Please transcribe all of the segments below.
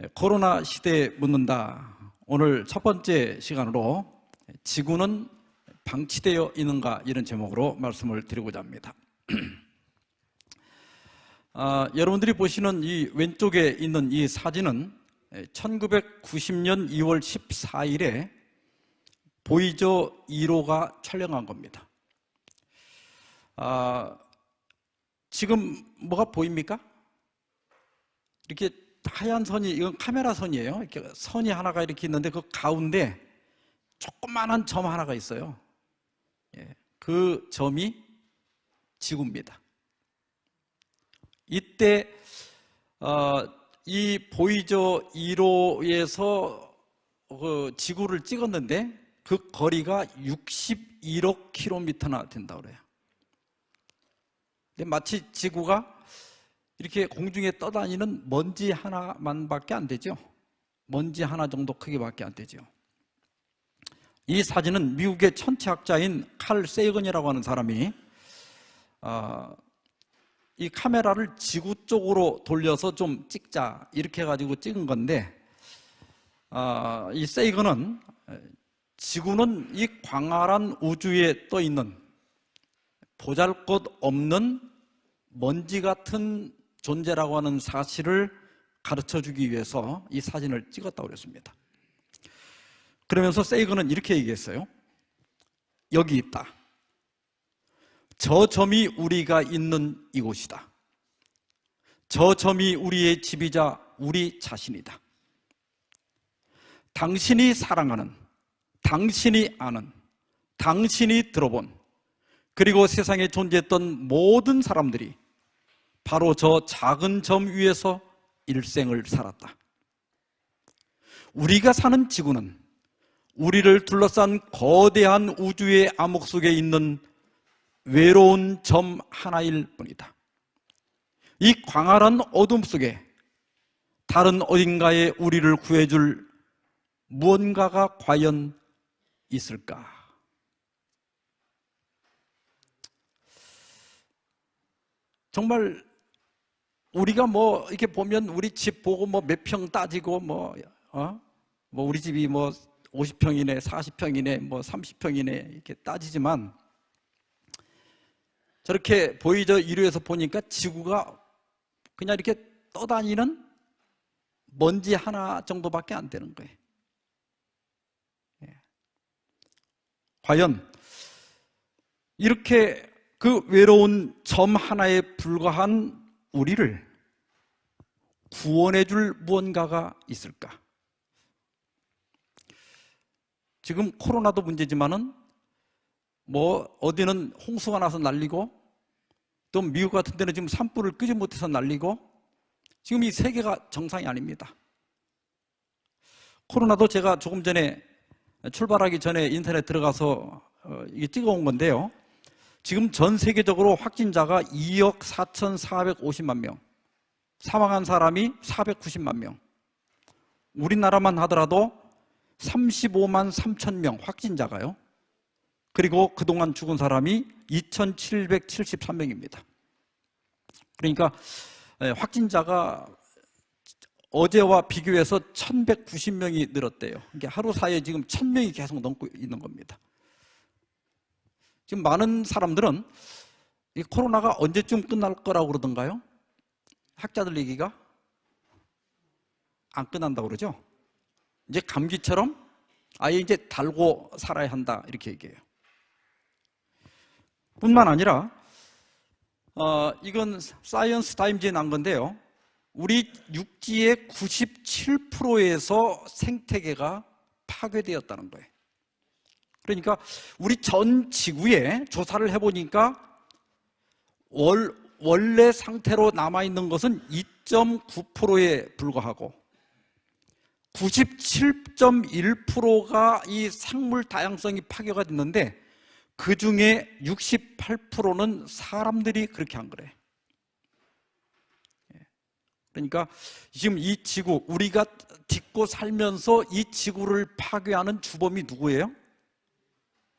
코로나 시대에 묻는다. 오늘 첫 번째 시간으로 지구는 방치되어 있는가, 이런 제목으로 말씀을 드리고자 합니다. 여러분들이 보시는 이 왼쪽에 있는 이 사진은 1990년 2월 14일에 보이저 1호가 촬영한 겁니다. 지금 뭐가 보입니까? 이렇게 하얀 선이, 이건 카메라 선이에요. 이렇게 선이 하나가 이렇게 있는데 그 가운데 조그만한 점 하나가 있어요. 그 점이 지구입니다. 이때 이 보이저 1호에서 그 지구를 찍었는데 그 거리가 61억 킬로미터나 된다고 그래요. 근데 마치 지구가 이렇게 공중에 떠다니는 먼지 하나만밖에 안 되죠. 먼지 하나 정도 크기밖에 안 되죠. 이 사진은 미국의 천체학자인 칼 세이건이라고 하는 사람이 이 카메라를 지구 쪽으로 돌려서 좀 찍자, 이렇게 해가지고 찍은 건데, 이 세이건은 지구는 이 광활한 우주에 떠 있는 보잘것없는 먼지 같은 존재라고 하는 사실을 가르쳐주기 위해서 이 사진을 찍었다고 그랬습니다. 그러면서 세이건은 이렇게 얘기했어요. 여기 있다. 저 점이 우리가 있는 이곳이다. 저 점이 우리의 집이자 우리 자신이다. 당신이 사랑하는, 당신이 아는, 당신이 들어본, 그리고 세상에 존재했던 모든 사람들이 바로 저 작은 점 위에서 일생을 살았다. 우리가 사는 지구는 우리를 둘러싼 거대한 우주의 암흑 속에 있는 외로운 점 하나일 뿐이다. 이 광활한 어둠 속에 다른 어딘가에 우리를 구해줄 무언가가 과연 있을까? 정말 우리가 뭐 이렇게 보면 우리 집 보고 뭐 몇 평 따지고 뭐 우리 집이 뭐 50평이네, 40평이네, 뭐 30평이네 이렇게 따지지만, 저렇게 보이저 1호에서 보니까 지구가 그냥 이렇게 떠다니는 먼지 하나 정도밖에 안 되는 거예요. 과연 이렇게 그 외로운 점 하나에 불과한 우리를 구원해 줄 무언가가 있을까? 지금 코로나도 문제지만은 뭐 어디는 홍수가 나서 난리고, 또 미국 같은 데는 지금 산불을 끄지 못해서 난리고, 지금 이 세계가 정상이 아닙니다. 코로나도 제가 조금 전에 출발하기 전에 인터넷 들어가서 이게 찍어온 건데요. 지금 전 세계적으로 확진자가 2억 4,450만 명, 사망한 사람이 490만 명, 우리나라만 하더라도 35만 3천 명 확진자가요. 그리고 그동안 죽은 사람이 2,773명입니다. 그러니까 확진자가 어제와 비교해서 1,190명이 늘었대요. 이게 하루 사이에 지금 1,000명이 계속 넘고 있는 겁니다. 지금 많은 사람들은 이 코로나가 언제쯤 끝날 거라고 그러던가요? 학자들 얘기가 안 끝난다고 그러죠. 이제 감기처럼 아예 이제 달고 살아야 한다, 이렇게 얘기해요. 뿐만 아니라 이건 사이언스 타임즈에 난 건데요. 우리 육지의 97%에서 생태계가 파괴되었다는 거예요. 그러니까 우리 전 지구에 조사를 해보니까 원래 상태로 남아있는 것은 2.9%에 불과하고 97.1%가 이 생물 다양성이 파괴가 됐는데, 그 중에 68%는 사람들이 그렇게 한 거래요. 그러니까 지금 이 지구, 우리가 딛고 살면서 이 지구를 파괴하는 주범이 누구예요?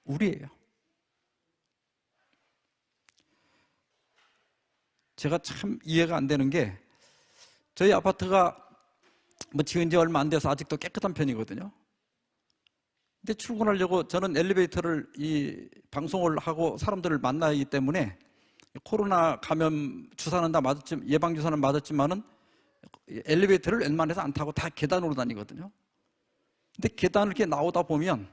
우리예요. 제가 참 이해가 안 되는 게, 저희 아파트가 뭐 지은 지 얼마 안 돼서 아직도 깨끗한 편이거든요. 근데 출근하려고 저는 엘리베이터를 이 방송을 하고 사람들을 만나기 때문에 코로나 감염 주사는 다 맞았지만, 예방 주사는 맞았지만은 엘리베이터를 웬만해서 안 타고 다 계단으로 다니거든요. 근데 계단을 이렇게 나오다 보면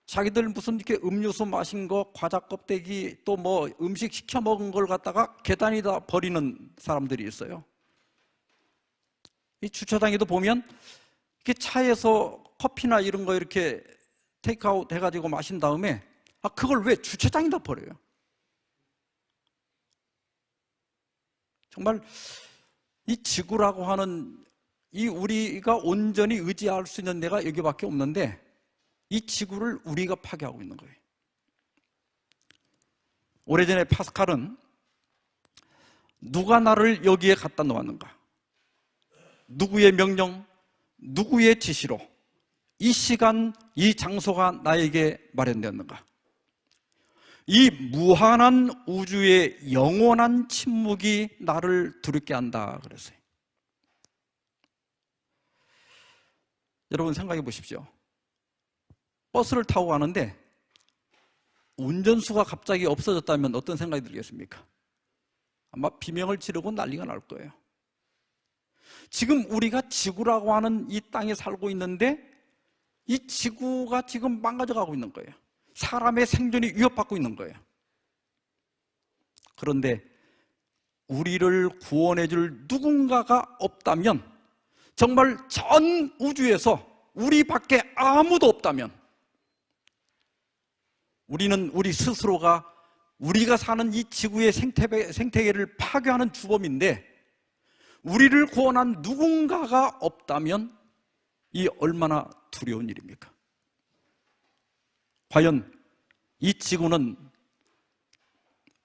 자기들 무슨 이렇게 음료수 마신 거, 과자 껍데기, 또 뭐 음식 시켜 먹은 걸 갖다가 계단에다 버리는 사람들이 있어요. 이 주차장에도 보면 이렇게 차에서 커피나 이런 거 이렇게 테이크아웃 해가지고 마신 다음에 그걸 왜 주차장에다 버려요? 정말 이 지구라고 하는 이 우리가 온전히 의지할 수 있는 데가 여기밖에 없는데 이 지구를 우리가 파괴하고 있는 거예요. 오래전에 파스칼은 누가 나를 여기에 갖다 놓았는가? 누구의 명령, 누구의 지시로 이 시간, 이 장소가 나에게 마련되었는가? 이 무한한 우주의 영원한 침묵이 나를 두렵게 한다 그랬어요. 여러분 생각해 보십시오. 버스를 타고 가는데 운전수가 갑자기 없어졌다면 어떤 생각이 들겠습니까? 아마 비명을 지르고 난리가 날 거예요. 지금 우리가 지구라고 하는 이 땅에 살고 있는데 이 지구가 지금 망가져 가고 있는 거예요. 사람의 생존이 위협받고 있는 거예요. 그런데 우리를 구원해 줄 누군가가 없다면, 정말 전 우주에서 우리밖에 아무도 없다면, 우리는 우리 스스로가 우리가 사는 이 지구의 생태계를 파괴하는 주범인데, 우리를 구원한 누군가가 없다면 이 얼마나 두려운 일입니까? 과연 이 지구는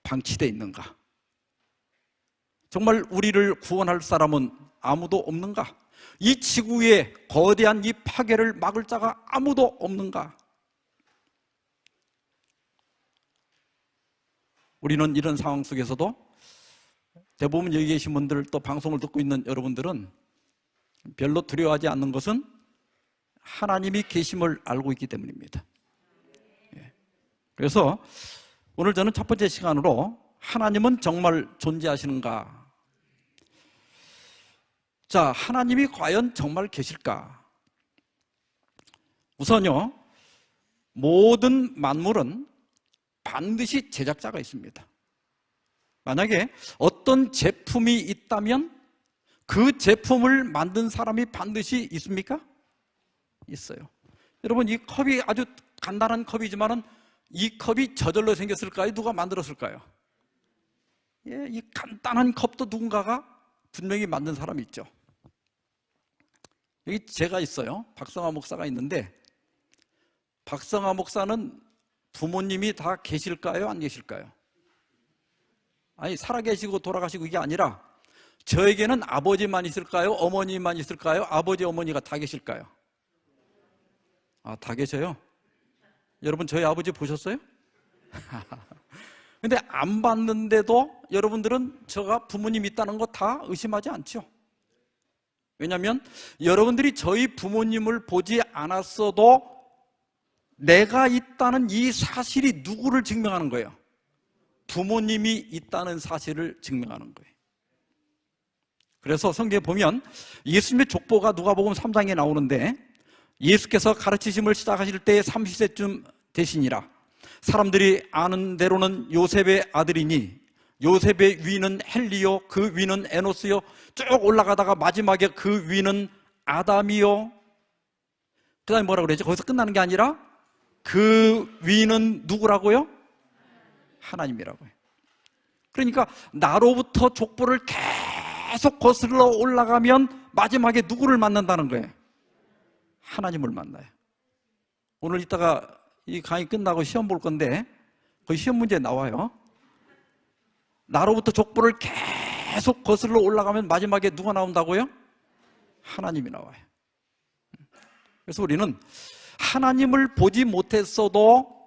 방치되어 있는가? 정말 우리를 구원할 사람은 아무도 없는가? 이 지구의 거대한 이 파괴를 막을 자가 아무도 없는가? 우리는 이런 상황 속에서도 대부분 여기 계신 분들, 또 방송을 듣고 있는 여러분들은 별로 두려워하지 않는 것은 하나님이 계심을 알고 있기 때문입니다. 그래서 오늘 저는 첫 번째 시간으로 하나님은 정말 존재하시는가? 자, 하나님이 과연 정말 계실까? 우선요, 모든 만물은 반드시 제작자가 있습니다. 만약에 어떤 제품이 있다면 그 제품을 만든 사람이 반드시 있습니까? 있어요. 여러분, 이 컵이 아주 간단한 컵이지만은 이 컵이 저절로 생겼을까요? 누가 만들었을까요? 예, 이 간단한 컵도 누군가가 분명히 만든 사람이 있죠. 여기 제가 있어요. 박성화 목사가 있는데, 박성화 목사는 부모님이 다 계실까요? 안 계실까요? 아니, 살아계시고 돌아가시고 이게 아니라 저에게는 아버지만 있을까요? 어머니만 있을까요? 아버지, 어머니가 다 계실까요? 다 계셔요? 여러분, 저희 아버지 보셨어요? 근데 안 봤는데도 여러분들은 제가 부모님 있다는 거 다 의심하지 않죠? 왜냐하면 여러분들이 저희 부모님을 보지 않았어도 내가 있다는 이 사실이 누구를 증명하는 거예요? 부모님이 있다는 사실을 증명하는 거예요. 그래서 성경에 보면 예수님의 족보가 누가복음 3장에 나오는데, 예수께서 가르치심을 시작하실 때 30세쯤 되시니라. 사람들이 아는 대로는 요셉의 아들이니 요셉의 위는 헬리요, 그 위는 에노스요, 쭉 올라가다가 마지막에 그 위는 아담이요. 그 다음에 뭐라고 그러죠? 거기서 끝나는 게 아니라 그 위는 누구라고요? 하나님이라고요. 그러니까 나로부터 족보를 계속 거슬러 올라가면 마지막에 누구를 만난다는 거예요? 하나님을 만나요. 오늘 이따가 이 강의 끝나고 시험 볼 건데 그 시험 문제에 나와요. 나로부터 족보를 계속 거슬러 올라가면 마지막에 누가 나온다고요? 하나님이 나와요. 그래서 우리는 하나님을 보지 못했어도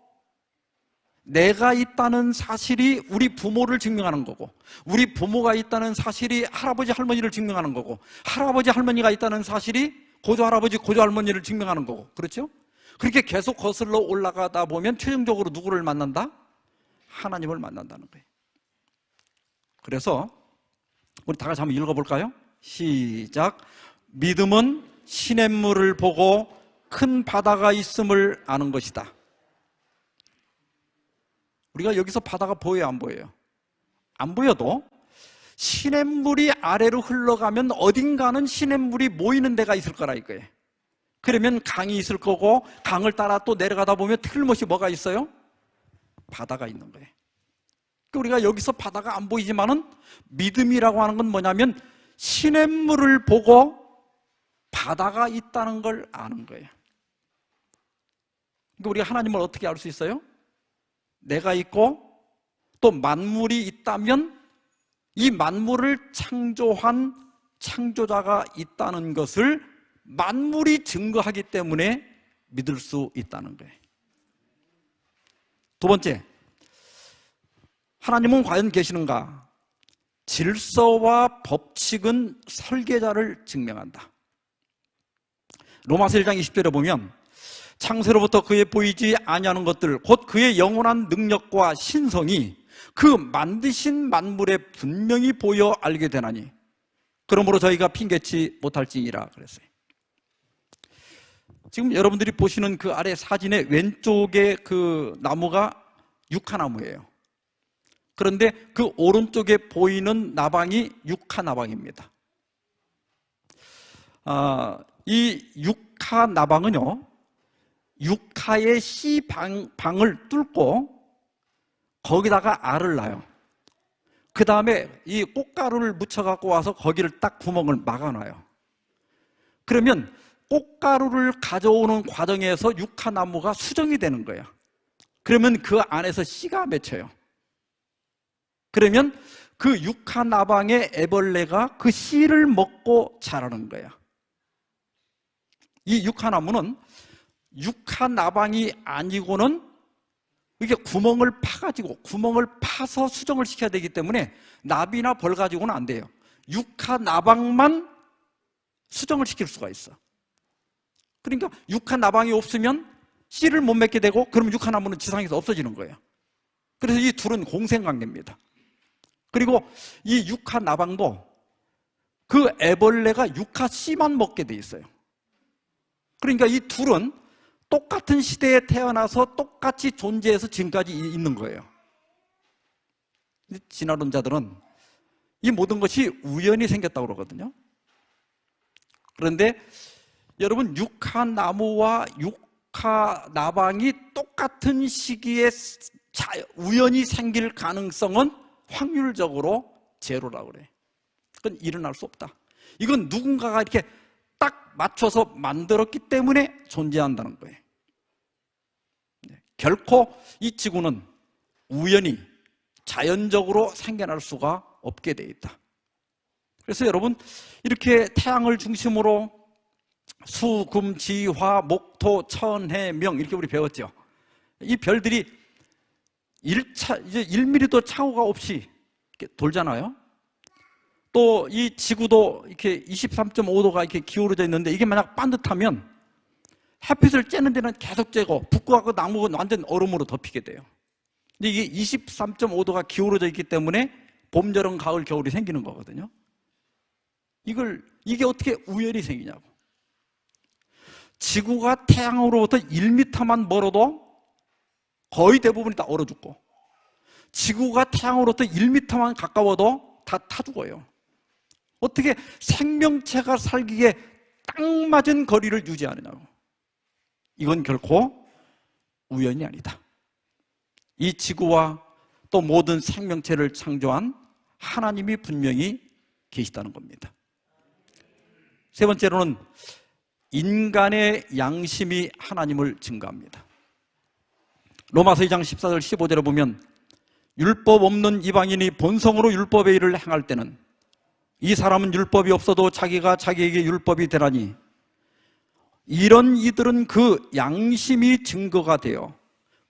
내가 있다는 사실이 우리 부모를 증명하는 거고, 우리 부모가 있다는 사실이 할아버지 할머니를 증명하는 거고, 할아버지 할머니가 있다는 사실이 고조할아버지 고조할머니를 증명하는 거고, 그렇죠? 그렇게 계속 거슬러 올라가다 보면 최종적으로 누구를 만난다? 하나님을 만난다는 거예요. 그래서 우리 다 같이 한번 읽어볼까요? 시작. 믿음은 시냇물을 보고 큰 바다가 있음을 아는 것이다. 우리가 여기서 바다가 보여요, 안 보여요? 안 보여도 시냇물이 아래로 흘러가면 어딘가는 시냇물이 모이는 데가 있을 거라 이거예요. 그러면 강이 있을 거고, 강을 따라 또 내려가다 보면 틀림없이 뭐가 있어요? 바다가 있는 거예요. 우리가 여기서 바다가 안 보이지만은 믿음이라고 하는 건 뭐냐면 시냇물을 보고 바다가 있다는 걸 아는 거예요. 그러니까 우리가 하나님을 어떻게 알 수 있어요? 내가 있고 또 만물이 있다면 이 만물을 창조한 창조자가 있다는 것을 만물이 증거하기 때문에 믿을 수 있다는 거예요. 두 번째, 하나님은 과연 계시는가? 질서와 법칙은 설계자를 증명한다. 로마서 1장 20절에 보면 창세로부터 그의 보이지 아니하는 것들 곧 그의 영원한 능력과 신성이 그 만드신 만물에 분명히 보여 알게 되나니 그러므로 저희가 핑계치 못할지니라 그랬어요. 지금 여러분들이 보시는 그 아래 사진의 왼쪽에 그 나무가 유카나무예요. 그런데 그 오른쪽에 보이는 나방이 유카나방입니다. 이 유카나방은요, 유카의 씨방을 뚫고 거기다가 알을 낳아요. 그 다음에 이 꽃가루를 묻혀갖고 와서 거기를 딱 구멍을 막아놔요. 그러면 꽃가루를 가져오는 과정에서 유카나무가 수정이 되는 거예요. 그러면 그 안에서 씨가 맺혀요. 그러면 그 유카나방의 애벌레가 그 씨를 먹고 자라는 거예요. 이 유카나무는 유카나방이 아니고는 이렇게 구멍을 파가지고 구멍을 파서 수정을 시켜야 되기 때문에 나비나 벌 가지고는 안 돼요. 유카나방만 수정을 시킬 수가 있어. 그러니까 유카나방이 없으면 씨를 못 맺게 되고 그럼 유카나무는 지상에서 없어지는 거예요. 그래서 이 둘은 공생관계입니다. 그리고 이 유카나방도 그 애벌레가 유카 씨만 먹게 돼 있어요. 그러니까 이 둘은 똑같은 시대에 태어나서 똑같이 존재해서 지금까지 있는 거예요. 진화론자들은 이 모든 것이 우연히 생겼다고 그러거든요. 그런데 여러분, 유카나무와 유카나방이 똑같은 시기에 우연히 생길 가능성은 확률적으로 제로라고 그래요. 그건 일어날 수 없다. 이건 누군가가 이렇게 딱 맞춰서 만들었기 때문에 존재한다는 거예요. 결코 이 지구는 우연히 자연적으로 생겨날 수가 없게 돼 있다. 그래서 여러분, 이렇게 태양을 중심으로 수, 금, 지, 화, 목, 토, 천, 해, 명 이렇게 우리 배웠죠. 이 별들이 이제 1mm도 착오가 없이 이렇게 돌잖아요. 또 이 지구도 이렇게 23.5도가 이렇게 기울어져 있는데 이게 만약 반듯하면 햇빛을 쬐는 데는 계속 쬐고 북극하고 남극은 완전 얼음으로 덮이게 돼요. 근데 이게 23.5도가 기울어져 있기 때문에 봄, 여름, 가을, 겨울이 생기는 거거든요. 이게 어떻게 우연히 생기냐고. 지구가 태양으로부터 1m만 멀어도 거의 대부분이 다 얼어 죽고, 지구가 태양으로부터 1m만 가까워도 다 타 죽어요. 어떻게 생명체가 살기에 딱 맞은 거리를 유지하느냐고. 이건 결코 우연이 아니다. 이 지구와 또 모든 생명체를 창조한 하나님이 분명히 계시다는 겁니다. 세 번째로는 인간의 양심이 하나님을 증거합니다. 로마서 2장 14절 15절에 보면 율법 없는 이방인이 본성으로 율법의 일을 행할 때는 이 사람은 율법이 없어도 자기가 자기에게 율법이 되라니 이런 이들은 그 양심이 증거가 되어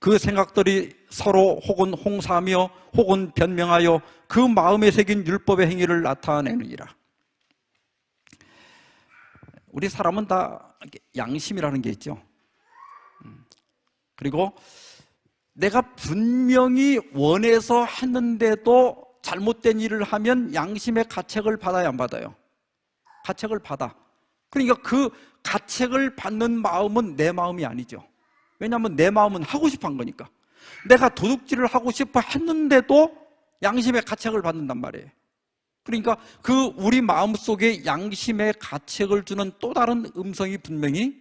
그 생각들이 서로 혹은 홍사하며 혹은 변명하여 그 마음에 새긴 율법의 행위를 나타내느니라. 우리 사람은 다 양심이라는 게 있죠. 그리고 내가 분명히 원해서 했는데도 잘못된 일을 하면 양심의 가책을 받아야 안 받아요? 가책을 받아. 그러니까 그 가책을 받는 마음은 내 마음이 아니죠. 왜냐하면 내 마음은 하고 싶어 한 거니까. 내가 도둑질을 하고 싶어 했는데도 양심의 가책을 받는단 말이에요. 그러니까 그 우리 마음속에 양심의 가책을 주는 또 다른 음성이 분명히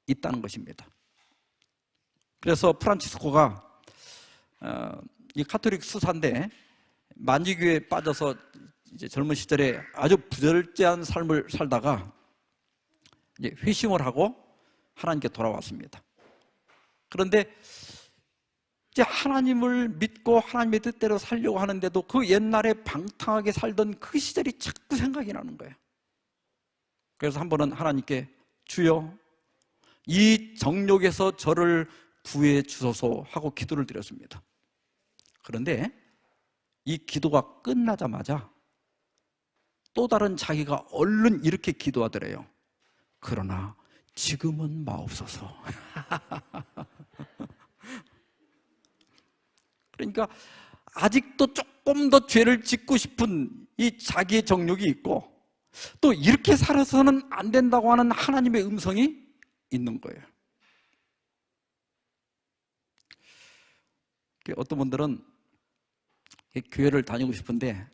있다는 것입니다. 그래서 프란치스코가 이 카톨릭 수사인데 만지교에 빠져서 이제 젊은 시절에 아주 부절제한 삶을 살다가 이제 회심을 하고 하나님께 돌아왔습니다. 그런데 이제 하나님을 믿고 하나님의 뜻대로 살려고 하는데도 그 옛날에 방탕하게 살던 그 시절이 자꾸 생각이 나는 거예요. 그래서 한 번은 하나님께 주여 이 정욕에서 저를 구해 주소서 하고 기도를 드렸습니다. 그런데 이 기도가 끝나자마자 또 다른 자기가 얼른 이렇게 기도하더래요. 그러나 지금은 마옵소서. 그러니까 아직도 조금 더 죄를 짓고 싶은 이 자기의 정욕이 있고 또 이렇게 살아서는 안 된다고 하는 하나님의 음성이 있는 거예요. 어떤 분들은 교회를 다니고 싶은데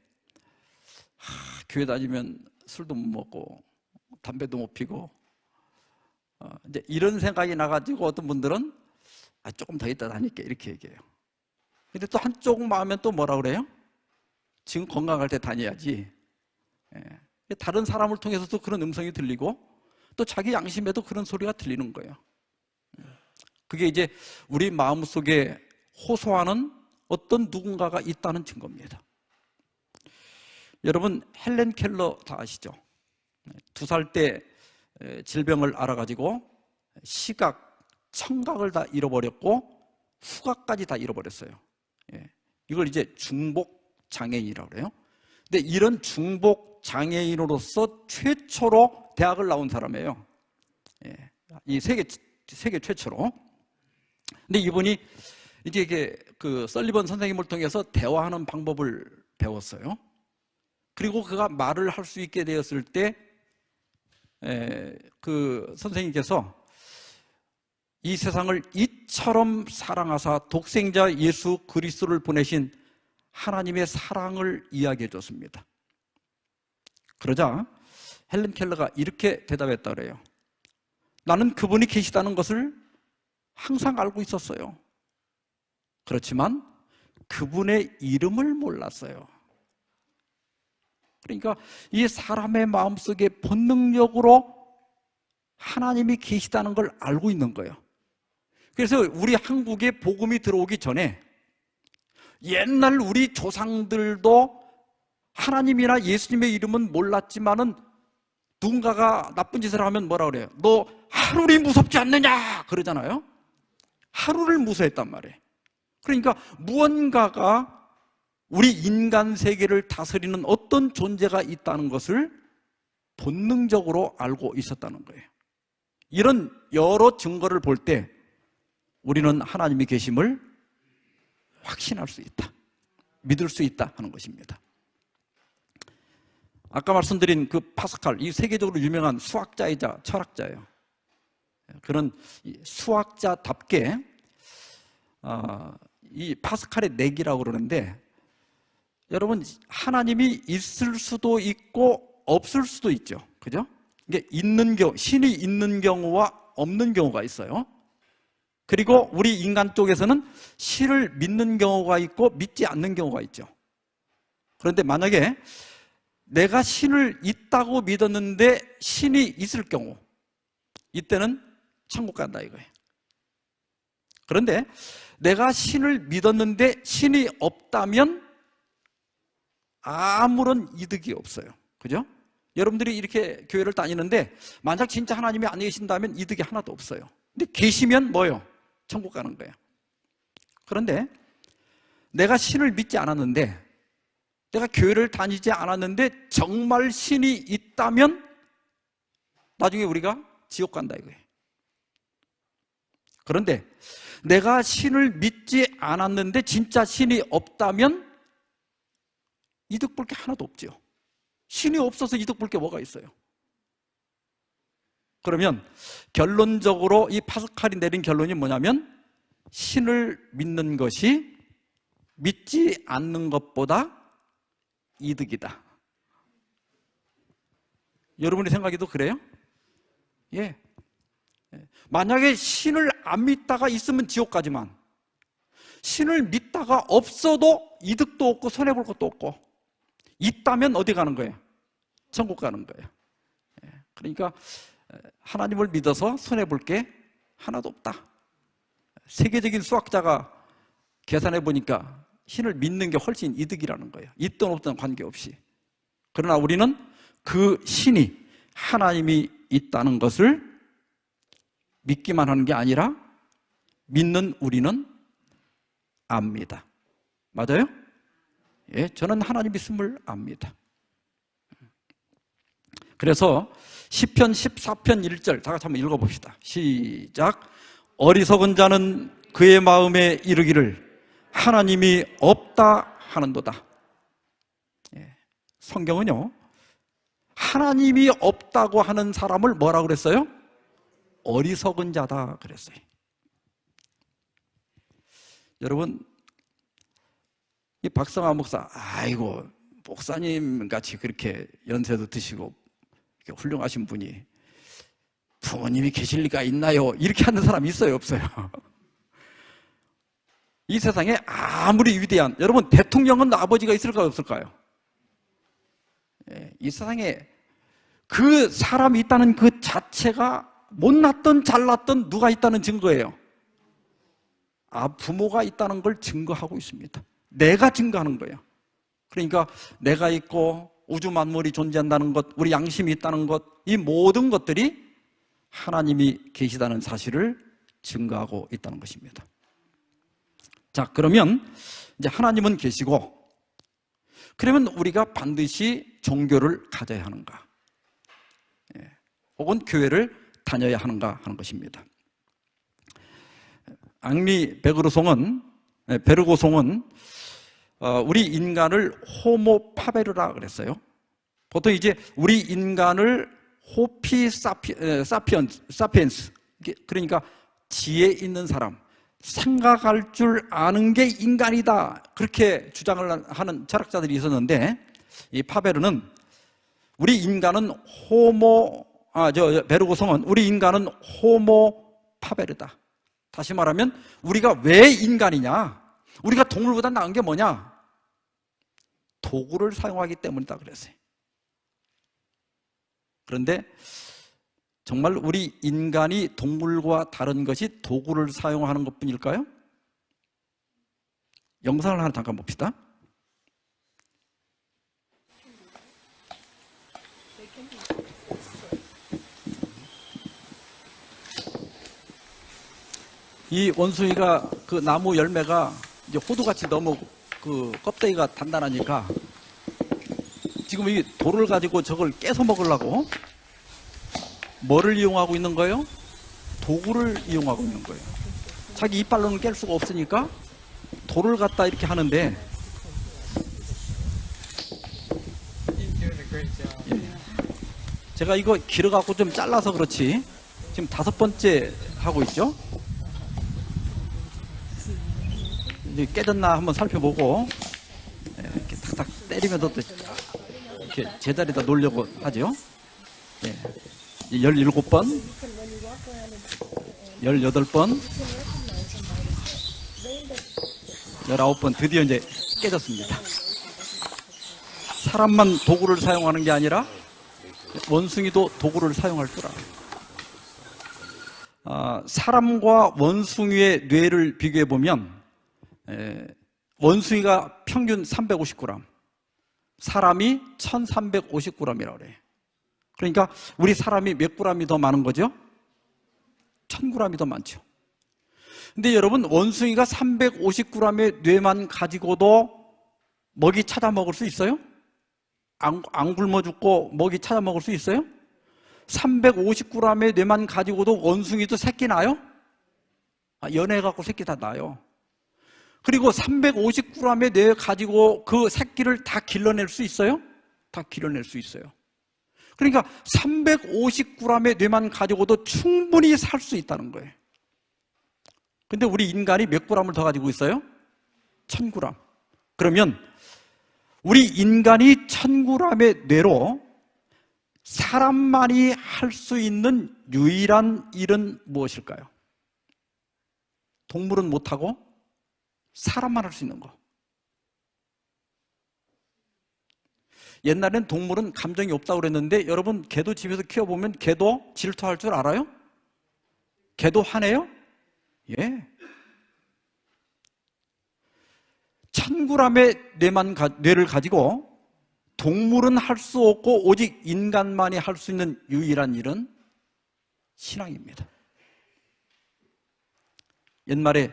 교회 다니면 술도 못 먹고 담배도 못 피고 이제 이런 생각이 나가지고 어떤 분들은 조금 더 있다 다닐게 이렇게 얘기해요. 근데 또 한쪽 마음은 또 뭐라 그래요? 지금 건강할 때 다녀야지. 다른 사람을 통해서도 그런 음성이 들리고 또 자기 양심에도 그런 소리가 들리는 거예요. 그게 이제 우리 마음속에 호소하는 어떤 누군가가 있다는 증거입니다. 여러분 헬렌 켈러 다 아시죠? 2살 때 질병을 알아가지고 시각, 청각을 다 잃어버렸고 후각까지 다 잃어버렸어요. 이걸 이제 중복 장애인이라고 그래요. 근데 이런 중복 장애인으로서 최초로 대학을 나온 사람이에요. 이 세계 최초로. 근데 이분이 이제 이게 그 설리번 선생님을 통해서 대화하는 방법을 배웠어요. 그리고 그가 말을 할 수 있게 되었을 때 그 선생님께서 이 세상을 이처럼 사랑하사 독생자 예수 그리스도를 보내신 하나님의 사랑을 이야기해 줬습니다. 그러자 헬렌 켈러가 이렇게 대답했다 그래요. 나는 그분이 계시다는 것을 항상 알고 있었어요. 그렇지만 그분의 이름을 몰랐어요. 그러니까 이 사람의 마음속에 본능적으로 하나님이 계시다는 걸 알고 있는 거예요. 그래서 우리 한국에 복음이 들어오기 전에 옛날 우리 조상들도 하나님이나 예수님의 이름은 몰랐지만은 누군가가 나쁜 짓을 하면 뭐라 그래요? 너 하루리 무섭지 않느냐? 그러잖아요. 하루를 무서워했단 말이에요. 그러니까 무언가가 우리 인간 세계를 다스리는 어떤 존재가 있다는 것을 본능적으로 알고 있었다는 거예요. 이런 여러 증거를 볼 때 우리는 하나님이 계심을 확신할 수 있다, 믿을 수 있다 하는 것입니다. 아까 말씀드린 그 파스칼, 이 세계적으로 유명한 수학자이자 철학자예요. 그런 수학자답게 이 파스칼의 내기라고 그러는데, 여러분 하나님이 있을 수도 있고 없을 수도 있죠. 그죠? 이게 있는 경우, 신이 있는 경우와 없는 경우가 있어요. 그리고 우리 인간 쪽에서는 신을 믿는 경우가 있고 믿지 않는 경우가 있죠. 그런데 만약에 내가 신을 있다고 믿었는데 신이 있을 경우, 이때는 천국 간다 이거예요. 그런데 내가 신을 믿었는데 신이 없다면 아무런 이득이 없어요. 그죠? 여러분들이 이렇게 교회를 다니는데 만약 진짜 하나님이 안 계신다면 이득이 하나도 없어요. 근데 계시면 뭐예요? 천국 가는 거예요. 그런데 내가 신을 믿지 않았는데, 내가 교회를 다니지 않았는데 정말 신이 있다면 나중에 우리가 지옥 간다 이거예요. 그런데 내가 신을 믿지 않았는데 진짜 신이 없다면 이득 볼 게 하나도 없죠. 신이 없어서 이득 볼 게 뭐가 있어요? 그러면 결론적으로 이 파스칼이 내린 결론이 뭐냐면, 신을 믿는 것이 믿지 않는 것보다 이득이다. 여러분의 생각에도 그래요? 예. 만약에 신을 안 믿다가 있으면 지옥 가지만, 신을 믿다가 없어도 이득도 없고 손해볼 것도 없고, 있다면 어디 가는 거예요? 천국 가는 거예요. 그러니까 하나님을 믿어서 손해볼 게 하나도 없다. 세계적인 수학자가 계산해 보니까 신을 믿는 게 훨씬 이득이라는 거예요. 있든 없든 관계없이. 그러나 우리는 그 신이 하나님이 있다는 것을 믿기만 하는 게 아니라 믿는 우리는 압니다. 맞아요? 예, 저는 하나님 있음을 압니다. 그래서 시편 14편 1절 다 같이 한번 읽어봅시다. 시작. 어리석은 자는 그의 마음에 이르기를 하나님이 없다 하는도다. 예, 성경은요, 하나님이 없다고 하는 사람을 뭐라고 그랬어요? 어리석은 자다 그랬어요. 여러분, 이 박성환 목사, 아이고 목사님 같이 그렇게 연세도 드시고 훌륭하신 분이 부모님이 계실 리가 있나요? 이렇게 하는 사람이 있어요, 없어요? 이 세상에 아무리 위대한, 여러분 대통령은 아버지가 있을까요, 없을까요? 예, 이 세상에 그 사람이 있다는 그 자체가 못났든 잘났든 누가 있다는 증거예요. 부모가 있다는 걸 증거하고 있습니다. 내가 증거하는 거예요. 그러니까 내가 있고 우주 만물이 존재한다는 것, 우리 양심이 있다는 것, 이 모든 것들이 하나님이 계시다는 사실을 증거하고 있다는 것입니다. 자, 그러면 이제 하나님은 계시고, 그러면 우리가 반드시 종교를 가져야 하는가? 예, 혹은 교회를 다녀야 하는가 하는 것입니다. 앙리 베르고송은 우리 인간을 호모 파베르라 그랬어요. 보통 이제 우리 인간을 호피 사피엔스, 그러니까 지혜 있는 사람, 생각할 줄 아는 게 인간이다, 그렇게 주장을 하는 철학자들이 있었는데, 이 파베르는 우리 인간은 베르고송은 우리 인간은 호모 파베르다. 다시 말하면 우리가 왜 인간이냐, 우리가 동물보다 나은 게 뭐냐, 도구를 사용하기 때문이다 그랬어요. 그런데 정말 우리 인간이 동물과 다른 것이 도구를 사용하는 것뿐일까요? 영상을 하나 잠깐 봅시다. 이 원숭이가 그 나무 열매가 이제 호두같이 너무 그 껍데기가 단단하니까 지금 이 돌을 가지고 저걸 깨서 먹으려고 뭐를 이용하고 있는 거예요? 도구를 이용하고 있는 거예요. 자기 이빨로는 깰 수가 없으니까 돌을 갖다 이렇게 하는데, 제가 이거 길어갖고 좀 잘라서 그렇지 지금 5번째 하고 있죠. 이제 깨졌나 한번 살펴보고 이렇게 탁탁 때리면서 또 이렇게 제자리에다 놓으려고 하죠. 17번, 18번, 19번 드디어 이제 깨졌습니다. 사람만 도구를 사용하는 게 아니라 원숭이도 도구를 사용할 줄 알아요. 사람과 원숭이의 뇌를 비교해 보면 원숭이가 평균 350g, 사람이 1350g이라고 그래요. 그러니까 우리 사람이 몇 g이 더 많은 거죠? 1000g이 더 많죠. 근데 여러분, 원숭이가 350g의 뇌만 가지고도 먹이 찾아 먹을 수 있어요? 안 굶어 죽고 먹이 찾아 먹을 수 있어요? 350g의 뇌만 가지고도 원숭이도 새끼 낳아요? 연애해갖고 새끼 다 낳아요. 그리고 350g의 뇌 가지고 그 새끼를 다 길러낼 수 있어요? 다 길러낼 수 있어요. 그러니까 350g의 뇌만 가지고도 충분히 살 수 있다는 거예요. 근데 우리 인간이 몇 g을 더 가지고 있어요? 1000g. 그러면 우리 인간이 1000g의 뇌로 사람만이 할 수 있는 유일한 일은 무엇일까요? 동물은 못하고 사람만 할 수 있는 거. 옛날엔 동물은 감정이 없다고 그랬는데 여러분, 개도 집에서 키워보면 개도 질투할 줄 알아요? 개도 화내요? 예. 1000g의 뇌를 가지고 동물은 할 수 없고 오직 인간만이 할 수 있는 유일한 일은 신앙입니다. 옛말에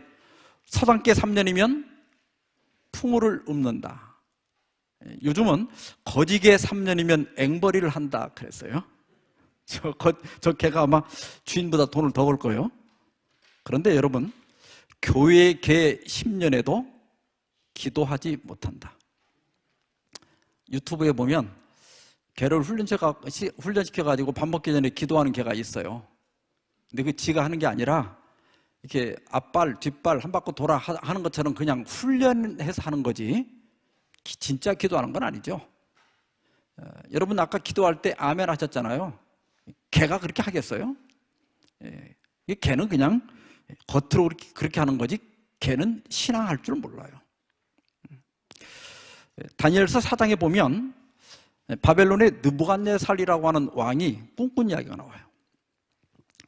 서당계 3년이면 풍우를 읊는다. 요즘은 거지계 3년이면 앵벌이를 한다 그랬어요. 저 개가 아마 주인보다 돈을 더 벌 거예요. 그런데 여러분, 교회 개 10년에도 기도하지 못한다. 유튜브에 보면 개를 훈련시켜가지고 밥 먹기 전에 기도하는 개가 있어요. 근데 그 지가 하는 게 아니라 이렇게 앞발, 뒷발 한 바퀴 돌아 하는 것처럼 그냥 훈련해서 하는 거지 진짜 기도하는 건 아니죠. 여러분 아까 기도할 때 아멘 하셨잖아요. 개가 그렇게 하겠어요? 개는 그냥 겉으로 그렇게 하는 거지 개는 신앙할 줄 몰라요. 다니엘서 4장에 보면 바벨론의 느부갓네살이라고 하는 왕이 꿈꾼 이야기가 나와요.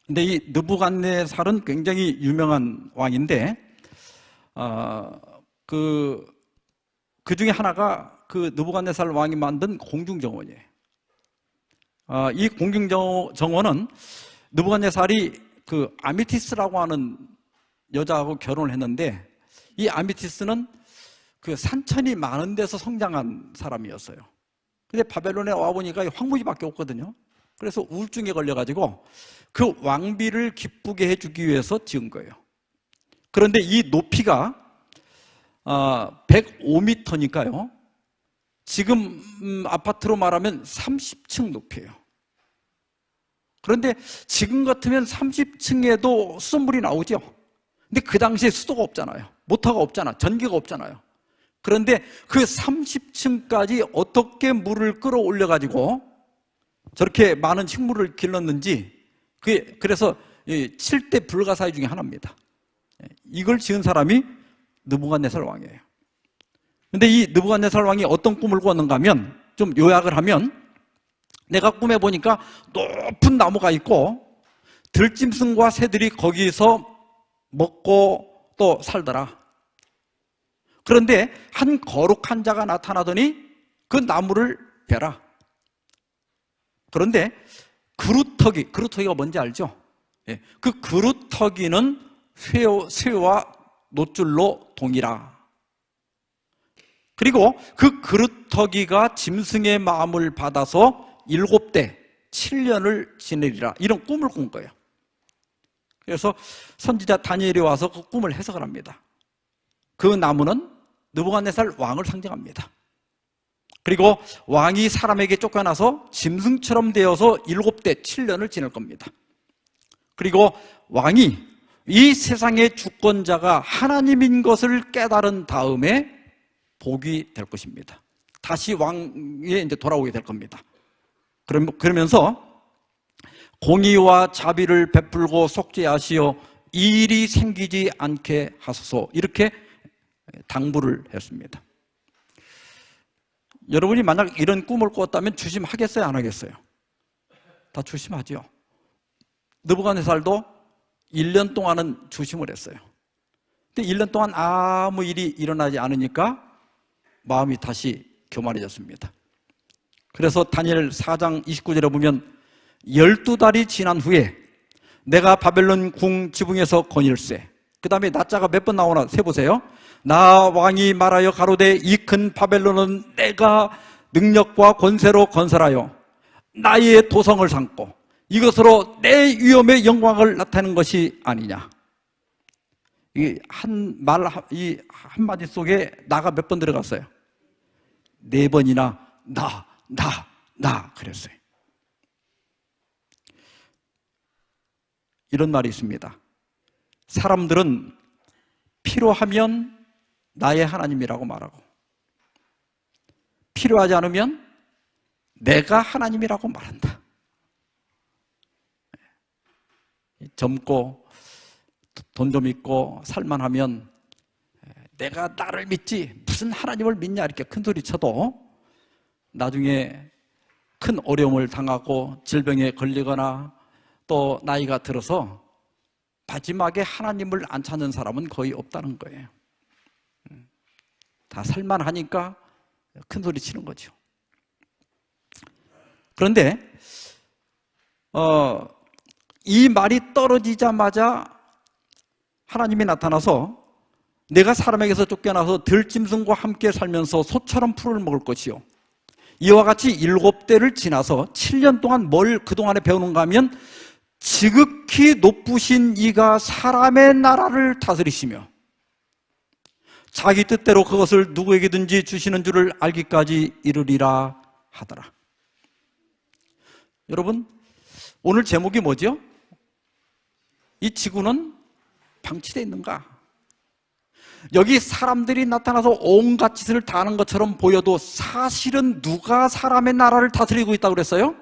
근데 이 느부갓네살은 굉장히 유명한 왕인데 그 중에 하나가 그 느부갓네살 왕이 만든 공중정원이에요. 이 공중정원은 느부갓네살이 그 아미티스라고 하는 여자하고 결혼을 했는데 이 아미티스는 그 산천이 많은 데서 성장한 사람이었어요. 근데 바벨론에 와보니까 황무지밖에 없거든요. 그래서 우울증에 걸려가지고 그 왕비를 기쁘게 해주기 위해서 지은 거예요. 그런데 이 높이가 105m니까요. 지금 아파트로 말하면 30층 높이에요. 그런데 지금 같으면 30층에도 수돗물이 나오죠. 근데 그 당시에 수도가 없잖아요. 모터가 없잖아. 전기가 없잖아요. 그런데 그 30층까지 어떻게 물을 끌어올려가지고 저렇게 많은 식물을 길렀는지 그래서 7대 불가사의 중에 하나입니다. 이걸 지은 사람이 느부갓네살 왕이에요. 근데 이 느부갓네살 왕이 어떤 꿈을 꾸었는가 하면 좀 요약을 하면 내가 꿈에 보니까 높은 나무가 있고 들짐승과 새들이 거기서 먹고 또 살더라. 그런데 한 거룩한 자가 나타나더니 그 나무를 베라. 그런데 그루터기가 뭔지 알죠? 그 그루터기는 쇠와 노줄로 동이라. 그리고 그 그루터기가 짐승의 마음을 받아서 7대 7년을 지내리라. 이런 꿈을 꾼 거예요. 그래서 선지자 다니엘이 와서 그 꿈을 해석을 합니다. 그 나무는 느부갓네살 왕을 상징합니다. 그리고 왕이 사람에게 쫓겨나서 짐승처럼 되어서 7대 7년을 지낼 겁니다. 그리고 왕이 이 세상의 주권자가 하나님인 것을 깨달은 다음에 복이 될 것입니다. 다시 왕에 이제 돌아오게 될 겁니다. 그러면서 공의와 자비를 베풀고 속죄하시어 이 일이 생기지 않게 하소서, 이렇게 당부를 했습니다. 여러분이 만약 이런 꿈을 꿨다면 주심하겠어요, 안 하겠어요? 다 주심하죠. 느부갓네살도 1년 동안은 주심을 했어요. 근데 1년 동안 아무 일이 일어나지 않으니까 마음이 다시 교만해졌습니다. 그래서 다니엘 4장 29절에 보면 12달이 지난 후에 내가 바벨론 궁 지붕에서 거닐세. 그 다음에 나자가 몇 번 나오나 세보세요. 나 왕이 말하여 가로되 이 큰 바벨론은 내가 능력과 권세로 건설하여 나의 도성을 삼고 이것으로 내 위엄의 영광을 나타내는 것이 아니냐. 이 한마디 속에 나가 몇 번 들어갔어요? 4번이나 나 그랬어요. 이런 말이 있습니다. 사람들은 필요하면 나의 하나님이라고 말하고 필요하지 않으면 내가 하나님이라고 말한다. 젊고 돈 좀 있고 살만하면 내가 나를 믿지 무슨 하나님을 믿냐 이렇게 큰소리 쳐도 나중에 큰 어려움을 당하고 질병에 걸리거나 또 나이가 들어서 마지막에 하나님을 안 찾는 사람은 거의 없다는 거예요. 다 살만하니까 큰소리 치는 거죠. 그런데 이 말이 떨어지자마자 하나님이 나타나서 내가 사람에게서 쫓겨나서 들짐승과 함께 살면서 소처럼 풀을 먹을 것이요 이와 같이 7대를 지나서 7년 동안 뭘 그동안에 배우는가 하면 지극히 높으신 이가 사람의 나라를 다스리시며 자기 뜻대로 그것을 누구에게든지 주시는 줄을 알기까지 이르리라 하더라. 여러분, 오늘 제목이 뭐죠? 이 지구는 방치되어 있는가? 여기 사람들이 나타나서 온갖 짓을 다 하는 것처럼 보여도 사실은 누가 사람의 나라를 다스리고 있다고 그랬어요?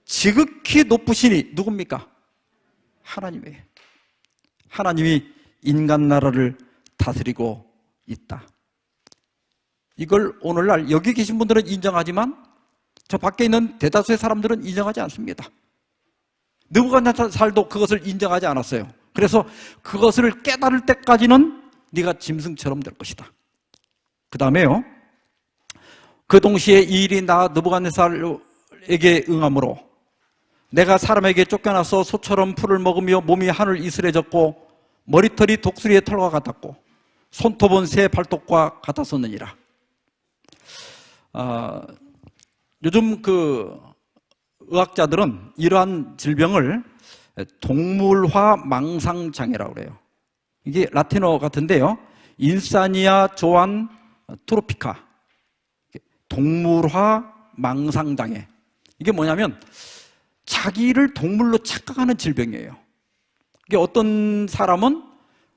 지극히 높으시니 누굽니까? 하나님이에요. 하나님이 인간 나라를 다스리고 있다. 이걸 오늘날 여기 계신 분들은 인정하지만 저 밖에 있는 대다수의 사람들은 인정하지 않습니다. 느부갓네살도 그것을 인정하지 않았어요. 그래서 그것을 깨달을 때까지는 네가 짐승처럼 될 것이다. 그 다음에요, 그 동시에 이 일이 나 느부갓네살에게 응함으로 내가 사람에게 쫓겨나서 소처럼 풀을 먹으며 몸이 하늘 이슬해졌고 머리털이 독수리의 털과 같았고 손톱은 새 발톱과 같았었느니라. 요즘 그 의학자들은 이러한 질병을 동물화 망상장애라고 그래요. 이게 라틴어 같은데요. 인사니아 조안 트로피카. 동물화 망상장애. 이게 뭐냐면 자기를 동물로 착각하는 질병이에요. 이게 어떤 사람은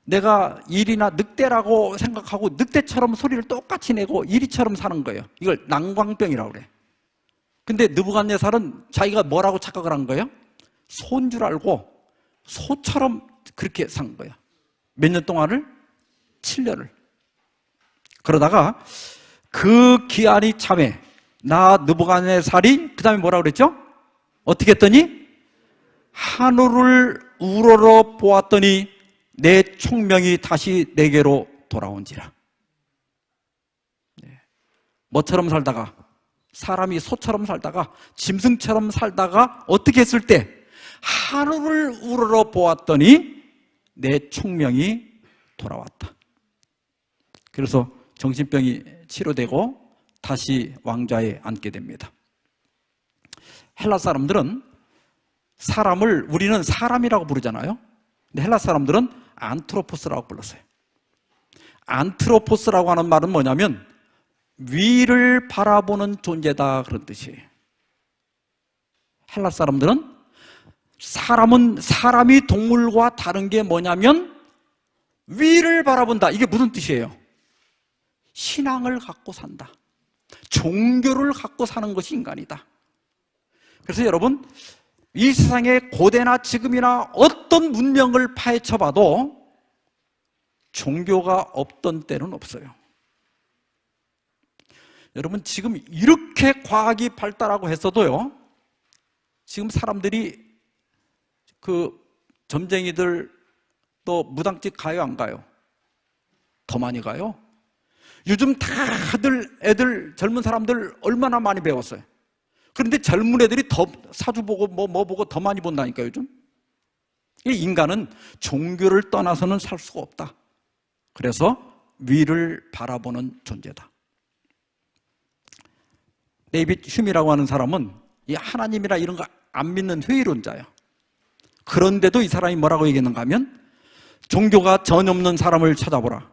내가 일이나 늑대라고 생각하고 늑대처럼 소리를 똑같이 내고 이리처럼 사는 거예요. 이걸 난광병이라고 그래. 근데 느부갓네살은 자기가 뭐라고 착각을 한 거예요? 소인 줄 알고 소처럼 그렇게 산 거예요. 몇 년 동안을? 7년을. 그러다가 그 기한이 참에 나 느부갓네살이 그 다음에 뭐라고 그랬죠? 어떻게 했더니 하늘을 우러러 보았더니 내 총명이 다시 내게로 돌아온지라. 뭐처럼 살다가 사람이 소처럼 살다가 짐승처럼 살다가 어떻게 했을 때 하늘을 우러러 보았더니 내 총명이 돌아왔다. 그래서 정신병이 치료되고 다시 왕좌에 앉게 됩니다. 헬라 사람들은 사람을 우리는 사람이라고 부르잖아요. 근데 헬라 사람들은 안트로포스라고 불렀어요. 안트로포스라고 하는 말은 뭐냐면 위를 바라보는 존재다 그런 뜻이에요. 헬라 사람들은 사람이 동물과 다른 게 뭐냐면 위를 바라본다. 이게 무슨 뜻이에요? 신앙을 갖고 산다. 종교를 갖고 사는 것이 인간이다. 그래서 여러분, 이 세상에 고대나 지금이나 어떤 문명을 파헤쳐봐도 종교가 없던 때는 없어요. 여러분, 지금 이렇게 과학이 발달하고 했어도요, 지금 사람들이 그 점쟁이들 또 무당집 가요, 안 가요? 더 많이 가요. 요즘 다들 애들, 젊은 사람들 얼마나 많이 배웠어요. 그런데 젊은 애들이 더 사주 보고 뭐 보고 더 많이 본다니까 요즘. 이 인간은 종교를 떠나서는 살 수가 없다. 그래서 위를 바라보는 존재다. 데이빗 휴미라고 하는 사람은 이 하나님이라 이런 거 안 믿는 회의론자예요. 그런데도 이 사람이 뭐라고 얘기했는가 하면 종교가 전혀 없는 사람을 찾아보라.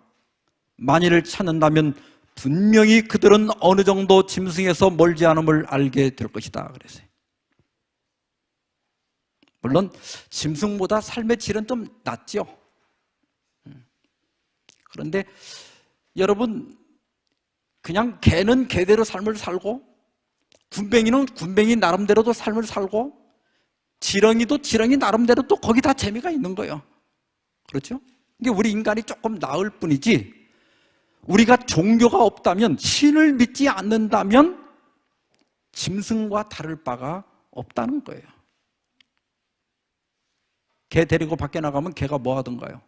만일을 찾는다면 분명히 그들은 어느 정도 짐승에서 멀지 않음을 알게 될 것이다. 그랬어요. 물론 짐승보다 삶의 질은 좀 낮죠. 그런데 여러분, 그냥 개는 개대로 삶을 살고 군뱅이는 군뱅이 나름대로도 삶을 살고 지렁이도 지렁이 나름대로 또 거기 다 재미가 있는 거예요. 그렇죠? 이게 우리 인간이 조금 나을 뿐이지, 우리가 종교가 없다면, 신을 믿지 않는다면 짐승과 다를 바가 없다는 거예요. 개 데리고 밖에 나가면 개가 뭐 하던가요?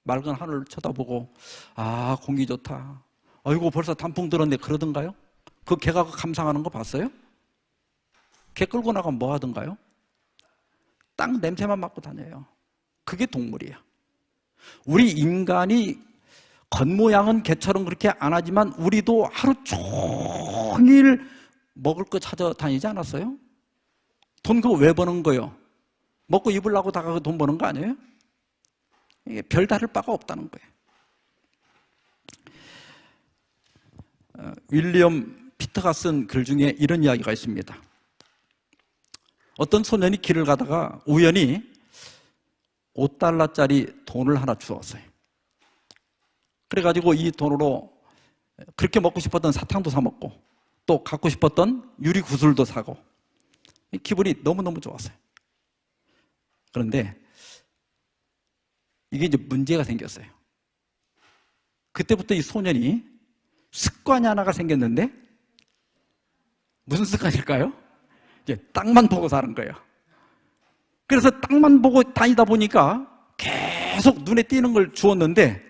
맑은 하늘을 쳐다보고 아, 공기 좋다, 아이고 벌써 단풍 들었네 그러던가요? 그 개가 감상하는 거 봤어요? 개 끌고 나가면 뭐 하던가요? 땅 냄새만 맡고 다녀요. 그게 동물이에요. 우리 인간이 겉모양은 개처럼 그렇게 안 하지만 우리도 하루 종일 먹을 거 찾아다니지 않았어요? 돈 그거 왜 버는 거예요? 먹고 입으려고 다가 돈 버는 거 아니에요? 이게 별 다를 바가 없다는 거예요. 윌리엄 피터가 쓴 글 중에 이런 이야기가 있습니다. 어떤 소년이 길을 가다가 우연히 $5짜리 돈을 하나 주었어요. 그래가지고 이 돈으로 그렇게 먹고 싶었던 사탕도 사 먹고 또 갖고 싶었던 유리구슬도 사고 기분이 너무너무 좋았어요. 그런데 이게 이제 문제가 생겼어요. 그때부터 이 소년이 습관이 하나가 생겼는데 무슨 습관일까요? 이제 땅만 보고 사는 거예요. 그래서 땅만 보고 다니다 보니까 계속 눈에 띄는 걸 주었는데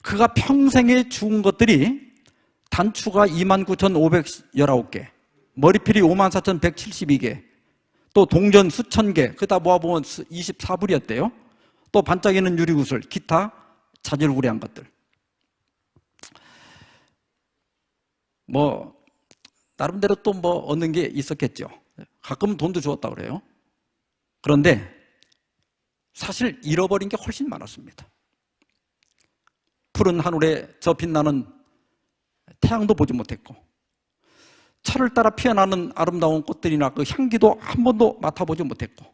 그가 평생에 주운 것들이 단추가 29,519개, 머리필이 54,172개, 또 동전 수천 개, 그다 모아보면 24불이었대요. 또 반짝이는 유리구슬, 기타 자질구레한 것들. 뭐 나름대로 또 뭐 얻는 게 있었겠죠. 가끔은 돈도 주었다고 그래요. 그런데 사실 잃어버린 게 훨씬 많았습니다. 푸른 하늘에 저 빛나는 태양도 보지 못했고, 철을 따라 피어나는 아름다운 꽃들이나 그 향기도 한 번도 맡아보지 못했고,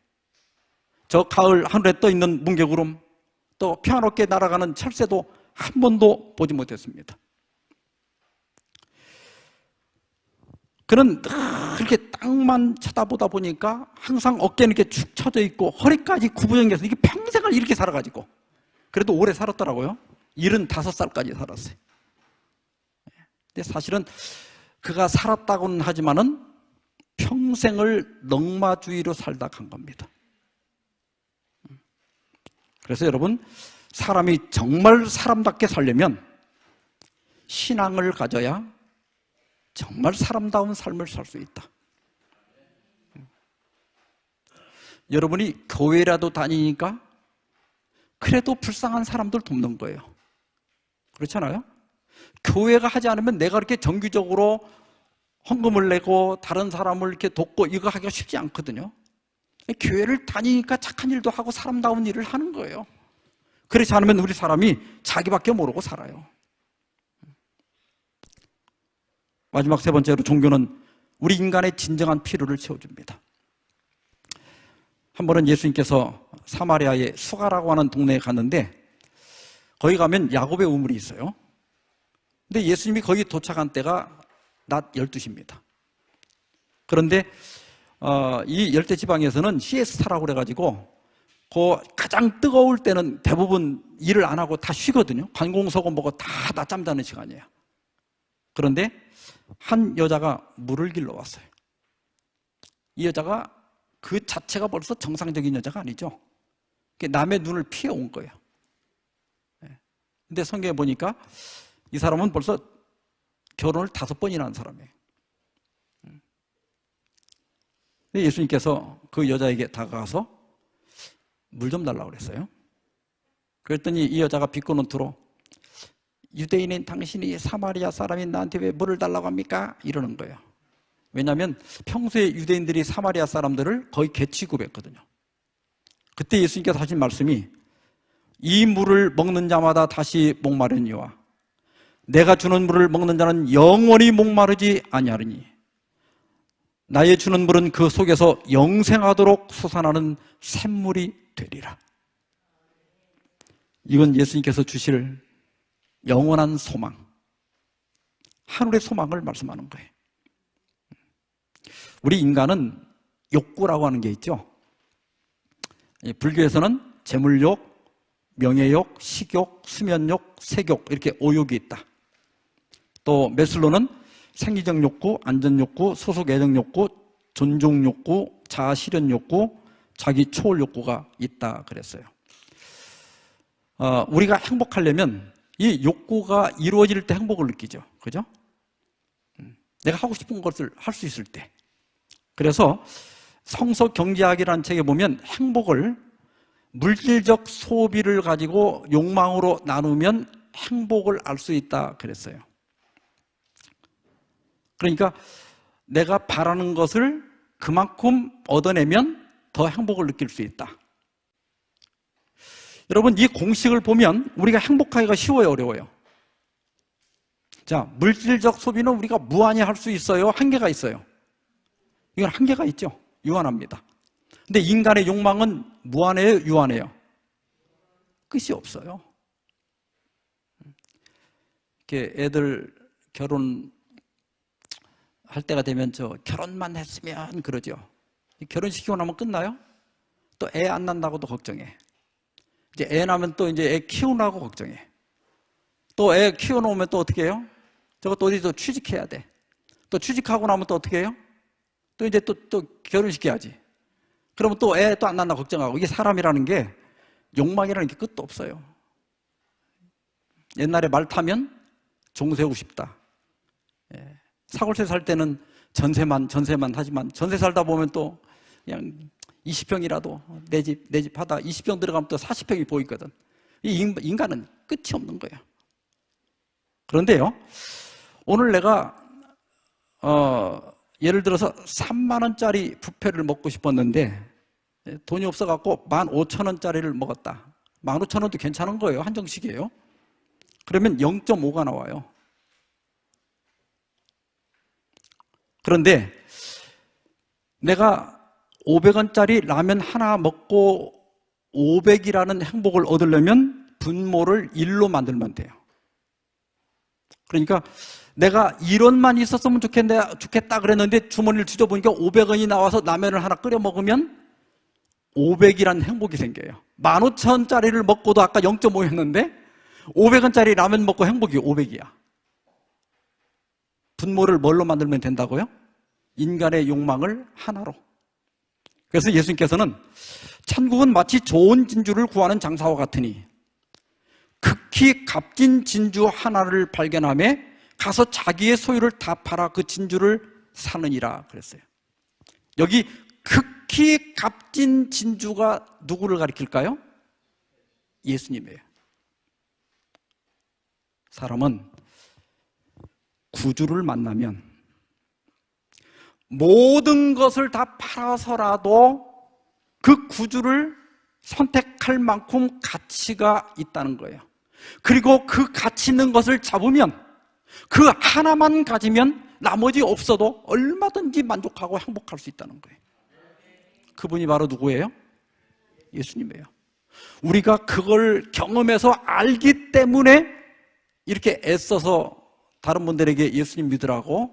저 가을 하늘에 떠있는 뭉게구름, 또 평화롭게 날아가는 철새도 한 번도 보지 못했습니다. 그는 그렇게 땅만 쳐다보다 보니까 항상 어깨는 이렇게 축 처져 있고 허리까지 구부정해서 이게 평생을 이렇게 살아가지고, 그래도 오래 살았더라고요. 75살까지 살았어요. 근데 사실은 그가 살았다고는 하지만은 평생을 넉마주의로 살다 간 겁니다. 그래서 여러분, 사람이 정말 사람답게 살려면 신앙을 가져야 정말 사람다운 삶을 살 수 있다. 여러분이 교회라도 다니니까 그래도 불쌍한 사람들 돕는 거예요. 그렇잖아요? 교회가 하지 않으면 내가 그렇게 정기적으로 헌금을 내고 다른 사람을 이렇게 돕고 이거 하기가 쉽지 않거든요. 교회를 다니니까 착한 일도 하고 사람다운 일을 하는 거예요. 그렇지 않으면 우리 사람이 자기밖에 모르고 살아요. 마지막 세 번째로, 종교는 우리 인간의 진정한 필요를 채워줍니다. 한 번은 예수님께서 사마리아의 수가라고 하는 동네에 갔는데 거기 가면 야곱의 우물이 있어요. 근데 예수님이 거기 도착한 때가 낮 12시입니다. 그런데 이 열대지방에서는 시에스타라고 그래가지고 그 가장 뜨거울 때는 대부분 일을 안 하고 다 쉬거든요. 관공서고 뭐고 다 낮잠 자는 시간이에요. 그런데 한 여자가 물을 길러 왔어요. 이 여자가 그 자체가 벌써 정상적인 여자가 아니죠. 남의 눈을 피해 온 거예요. 근데 성경에 보니까 이 사람은 벌써 결혼을 5번이나 한 사람이에요. 예수님께서 그 여자에게 다가가서 물 좀 달라고 그랬어요. 그랬더니 이 여자가 비꼬는 투로 유대인인 당신이 사마리아 사람인 나한테 왜 물을 달라고 합니까? 이러는 거예요. 왜냐하면 평소에 유대인들이 사마리아 사람들을 거의 개 취급했거든요. 그때 예수님께서 하신 말씀이 이 물을 먹는 자마다 다시 목마르니와 내가 주는 물을 먹는 자는 영원히 목마르지 아니하리니 나의 주는 물은 그 속에서 영생하도록 솟아나는 샘물이 되리라. 이건 예수님께서 주실 영원한 소망, 하늘의 소망을 말씀하는 거예요. 우리 인간은 욕구라고 하는 게 있죠. 불교에서는 재물욕, 명예욕, 식욕, 수면욕, 색욕 이렇게 5욕이 있다. 또 메슬로는 생리적 욕구, 안전욕구, 소속애정 욕구, 존중욕구, 자아실현 욕구, 자기 초월 욕구가 있다 그랬어요. 우리가 행복하려면 이 욕구가 이루어질 때 행복을 느끼죠. 그죠? 내가 하고 싶은 것을 할 수 있을 때. 그래서 성서경제학이라는 책에 보면 행복을 물질적 소비를 가지고 욕망으로 나누면 행복을 알 수 있다 그랬어요. 그러니까 내가 바라는 것을 그만큼 얻어내면 더 행복을 느낄 수 있다. 여러분, 이 공식을 보면 우리가 행복하기가 쉬워요, 어려워요? 자, 물질적 소비는 우리가 무한히 할 수 있어요, 한계가 있어요? 이건 한계가 있죠. 유한합니다. 근데 인간의 욕망은 무한해요, 유한해요? 끝이 없어요. 이렇게 애들 결혼할 때가 되면 결혼만 했으면 그러죠. 결혼시키고 나면 끝나요? 또 애 안 난다고도 걱정해. 이제 애 나면 또 이제 애 키우라고 걱정해. 또 애 키워놓으면 또 어떻게 해요? 저것도 어디서 취직해야 돼. 또 취직하고 나면 또 어떻게 해요? 또 이제 또 결혼시켜야지. 그러면 또 애 또 안 난다 걱정하고. 이게 사람이라는 게 욕망이라는 게 끝도 없어요. 옛날에 말 타면 종 세우고 싶다. 사골세 살 때는 전세만 하지만 전세 살다 보면 또 그냥 20평이라도 내 집 하다 20평 들어가면 또 40평이 보이거든. 이 인간은 끝이 없는 거예요. 그런데요, 오늘 내가 예를 들어서 3만 원짜리 뷔페를 먹고 싶었는데 돈이 없어갖고 15,000원짜리를 먹었다. 15,000원도 괜찮은 거예요. 한정식이에요. 그러면 0.5가 나와요. 그런데 내가 500원짜리 라면 하나 먹고 500이라는 행복을 얻으려면 분모를 1로 만들면 돼요. 그러니까 내가 1원만 있었으면 좋겠다 그랬는데 주머니를 뒤져보니까 500원이 나와서 라면을 하나 끓여 먹으면 500이라는 행복이 생겨요. 15,000원짜리를 먹고도 아까 0.5였는데 500원짜리 라면 먹고 행복이 500이야. 분모를 뭘로 만들면 된다고요? 인간의 욕망을 하나로. 그래서 예수님께서는 천국은 마치 좋은 진주를 구하는 장사와 같으니 극히 값진 진주 하나를 발견하며 가서 자기의 소유를 다 팔아 그 진주를 사느니라 그랬어요. 여기 극히 값진 진주가 누구를 가리킬까요? 예수님이에요. 사람은 구주를 만나면 모든 것을 다 팔아서라도 그 구주를 선택할 만큼 가치가 있다는 거예요. 그리고 그 가치 있는 것을 잡으면 그 하나만 가지면 나머지 없어도 얼마든지 만족하고 행복할 수 있다는 거예요. 그분이 바로 누구예요? 예수님이에요. 우리가 그걸 경험해서 알기 때문에 이렇게 애써서 다른 분들에게 예수님 믿으라고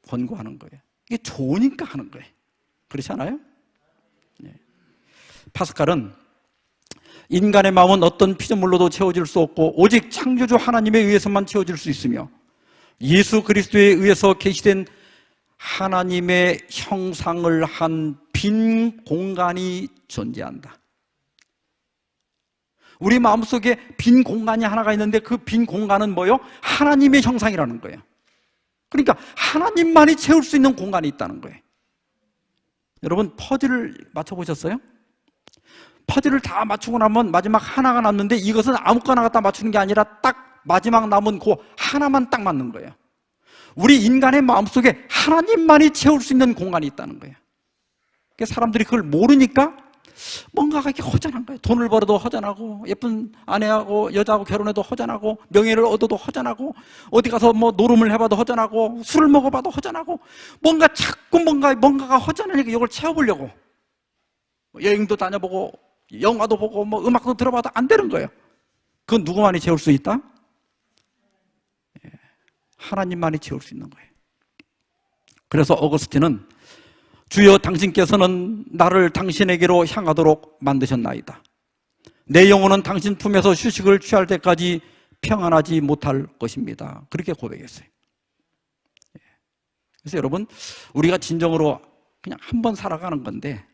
권고하는 거예요. 이게 좋으니까 하는 거예요. 그렇지 않아요? 네. 파스칼은 인간의 마음은 어떤 피조물로도 채워질 수 없고 오직 창조주 하나님에 의해서만 채워질 수 있으며 예수 그리스도에 의해서 계시된 하나님의 형상을 한 빈 공간이 존재한다. 우리 마음속에 빈 공간이 하나가 있는데 그 빈 공간은 뭐예요? 하나님의 형상이라는 거예요. 그러니까 하나님만이 채울 수 있는 공간이 있다는 거예요. 여러분 퍼즐을 맞춰보셨어요? 퍼즐을 다 맞추고 나면 마지막 하나가 남는데 이것은 아무거나 갖다 맞추는 게 아니라 딱 마지막 남은 그 하나만 딱 맞는 거예요. 우리 인간의 마음속에 하나님만이 채울 수 있는 공간이 있다는 거예요. 그러니까 사람들이 그걸 모르니까 뭔가가 이렇게 허전한 거예요. 돈을 벌어도 허전하고, 예쁜 아내하고 여자하고 결혼해도 허전하고, 명예를 얻어도 허전하고, 어디 가서 뭐 노름을 해봐도 허전하고, 술을 먹어봐도 허전하고, 뭔가 자꾸 뭔가가 허전하니까 이걸 채워보려고 여행도 다녀보고 영화도 보고 뭐 음악도 들어봐도 안 되는 거예요. 그건 누구만이 채울 수 있다? 하나님만이 채울 수 있는 거예요. 그래서 어거스틴은 주여 당신께서는 나를 당신에게로 향하도록 만드셨나이다. 내 영혼은 당신 품에서 휴식을 취할 때까지 평안하지 못할 것입니다. 그렇게 고백했어요. 그래서 여러분, 우리가 진정으로 그냥 한 번 살아가는 건데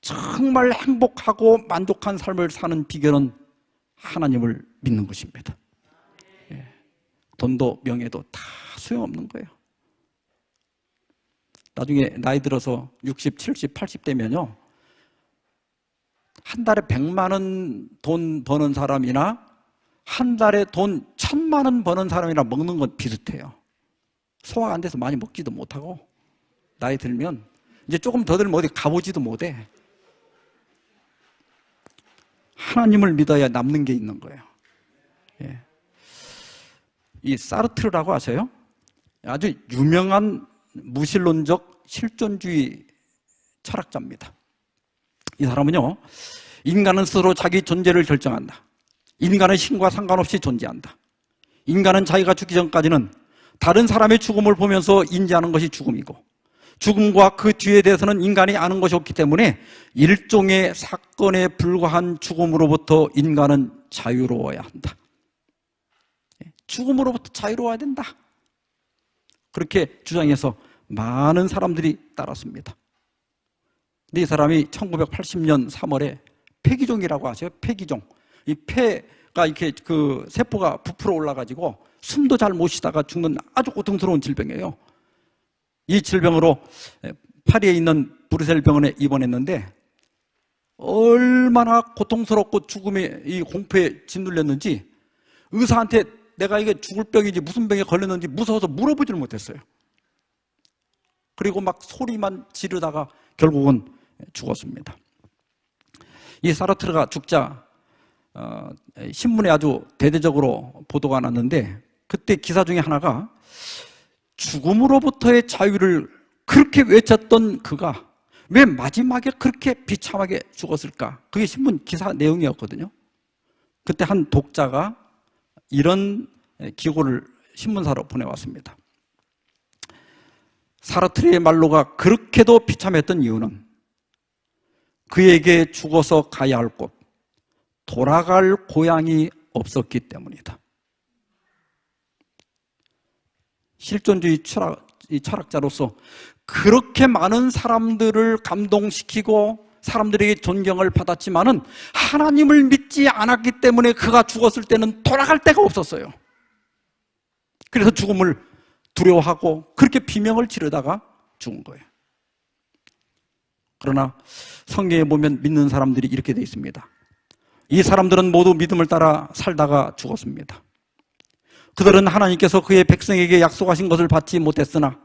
정말 행복하고 만족한 삶을 사는 비결은 하나님을 믿는 것입니다. 돈도 명예도 다 소용없는 거예요. 나중에 나이 들어서 60, 70, 80 되면요, 한 달에 100만 원 돈 버는 사람이나 한 달에 돈 1000만 원 버는 사람이랑 먹는 건 비슷해요. 소화가 안 돼서 많이 먹지도 못하고, 나이 들면 이제 조금 더 들면 어디 가보지도 못해. 하나님을 믿어야 남는 게 있는 거예요. 예. 이 사르트르라고 아세요? 아주 유명한 무신론적 실존주의 철학자입니다. 이 사람은요, 인간은 스스로 자기 존재를 결정한다. 인간은 신과 상관없이 존재한다. 인간은 자기가 죽기 전까지는 다른 사람의 죽음을 보면서 인지하는 것이 죽음이고, 죽음과 그 뒤에 대해서는 인간이 아는 것이 없기 때문에 일종의 사건에 불과한 죽음으로부터 인간은 자유로워야 한다. 죽음으로부터 자유로워야 된다. 그렇게 주장해서 많은 사람들이 따랐습니다. 근데 이 사람이 1980년 3월에 폐기종이라고 아세요? 폐기종. 이 폐가 이렇게 그 세포가 부풀어 올라가지고 숨도 잘 못 쉬다가 죽는 아주 고통스러운 질병이에요. 이 질병으로 파리에 있는 브뤼셀 병원에 입원했는데 얼마나 고통스럽고 죽음의 이 공포에 짓눌렸는지 의사한테 내가 이게 죽을 병인지 무슨 병에 걸렸는지 무서워서 물어보지를 못했어요. 그리고 막 소리만 지르다가 결국은 죽었습니다. 이 사르트르가 죽자 신문에 아주 대대적으로 보도가 났는데, 그때 기사 중에 하나가 죽음으로부터의 자유를 그렇게 외쳤던 그가 왜 마지막에 그렇게 비참하게 죽었을까? 그게 신문 기사 내용이었거든요. 그때 한 독자가 이런 기고를 신문사로 보내왔습니다. 사르트르의 말로가 그렇게도 비참했던 이유는 그에게 죽어서 가야 할 곳, 돌아갈 고향이 없었기 때문이다. 실존주의 철학자로서 그렇게 많은 사람들을 감동시키고 사람들에게 존경을 받았지만은 하나님을 믿지 않았기 때문에 그가 죽었을 때는 돌아갈 데가 없었어요. 그래서 죽음을 두려워하고 그렇게 비명을 지르다가 죽은 거예요. 그러나 성경에 보면 믿는 사람들이 이렇게 돼 있습니다. 이 사람들은 모두 믿음을 따라 살다가 죽었습니다. 그들은 하나님께서 그의 백성에게 약속하신 것을 받지 못했으나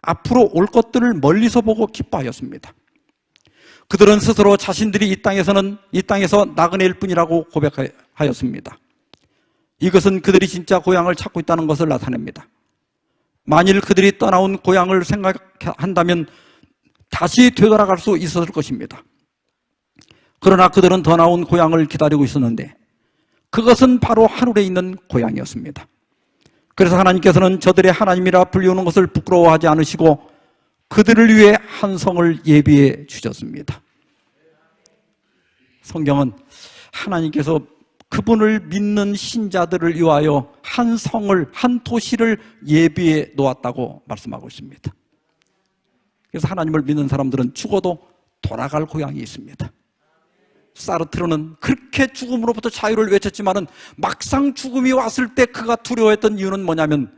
앞으로 올 것들을 멀리서 보고 기뻐하였습니다. 그들은 스스로 자신들이 이 땅에서 나그네일 뿐이라고 고백하였습니다. 이것은 그들이 진짜 고향을 찾고 있다는 것을 나타냅니다. 만일 그들이 떠나온 고향을 생각한다면 다시 되돌아갈 수 있었을 것입니다. 그러나 그들은 더 나은 고향을 기다리고 있었는데 그것은 바로 하늘에 있는 고향이었습니다. 그래서 하나님께서는 저들의 하나님이라 불리우는 것을 부끄러워하지 않으시고 그들을 위해 한 성을 예비해 주셨습니다. 성경은 하나님께서 그분을 믿는 신자들을 위하여 한 성을, 한 도시를 예비해 놓았다고 말씀하고 있습니다. 그래서 하나님을 믿는 사람들은 죽어도 돌아갈 고향이 있습니다. 사르트르는 그렇게 죽음으로부터 자유를 외쳤지만은 막상 죽음이 왔을 때 그가 두려워했던 이유는 뭐냐면